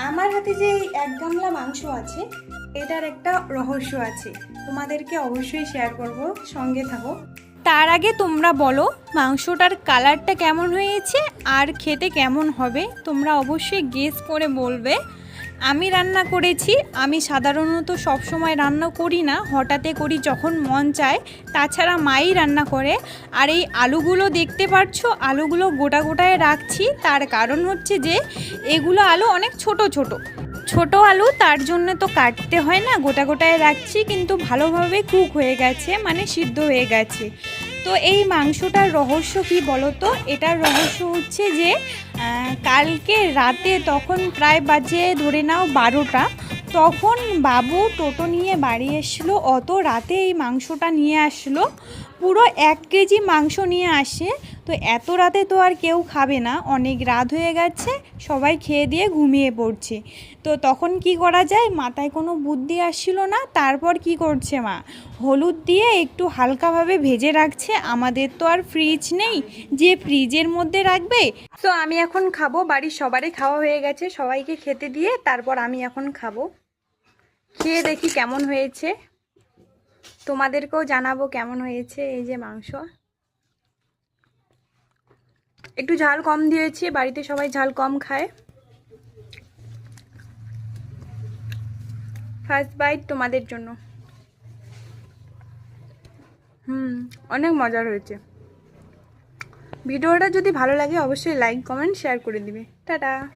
আমার হাতে যে এই 1 গামলা মাংস আছে, এটার একটা রহস্য আছে, তোমাদেরকে অবশ্যই শেয়ার করব, সঙ্গে থাকো। তার আগে তোমরা বলো মাংসটার কালারটা কেমন হয়েছে আর খেতে কেমন হবে, তোমরা অবশ্যই গেস করে বলবে। আমি রান্না করেছি, আমি সাধারণত সব সময় রান্না করি না, হঠাৎই করি যখন মন চায়, তাছাড়া মাই রান্না করে। আর এই আলুগুলো দেখতে পাচ্ছ, আলুগুলো গোটা গোটায় রাখছি, তার কারণ হচ্ছে যে এগুলো আলু অনেক ছোট ছোট ছোট আলু, তার জন্য তো কাটতে হয় না, গোটা গোটায় রাখছি, কিন্তু ভালোভাবে কুক হয়ে গেছে, মানে সিদ্ধ হয়ে গেছে। তো এই মাংসটার রহস্য কি বলো তো? এটার রহস্য হচ্ছে যে কালকে রাতে, তখন প্রায় বাজে ধরে নাও 12টা, তখন বাবু টোটো নিয়ে বাড়ি এসলো, অত রাতে এই মাংসটা নিয়ে আসলো, পুরো 1 কেজি মাংস নিয়ে আসে। তো এত রাতে তো আর কেউ খাবে না, অনেক রাত হয়ে গেছে, সবাই খেয়ে দিয়ে ঘুমিয়ে পড়ছে। তো তখন কি করা যায়, মাথায় কোনো বুদ্ধি আসছিল না। তারপর কি করছে মা, হলুদ দিয়ে একটু হালকাভাবে ভেজে রাখছে। আমাদের তো আর ফ্রিজ নেই যে ফ্রিজের মধ্যে রাখবে। তো আমি এখন খাবো, বাড়ির সবারই খাওয়া হয়ে গেছে, সবাইকে খেতে দিয়ে তারপর আমি এখন খাবো। খেয়ে দেখি কেমন হয়েছে, তোমাদেরকেও জানাবো কেমন হয়েছে। এই যে মাংস, একটু ঝাল কম দিয়েছি, বাড়িতে সবাই ঝাল কম খায়। ফার্স্ট বাইট তোমাদের জন্য। অনেক মজার হয়েছে। ভিডিওটা যদি ভালো লাগে অবশ্যই লাইক কমেন্ট শেয়ার করে দিবে। টাটা।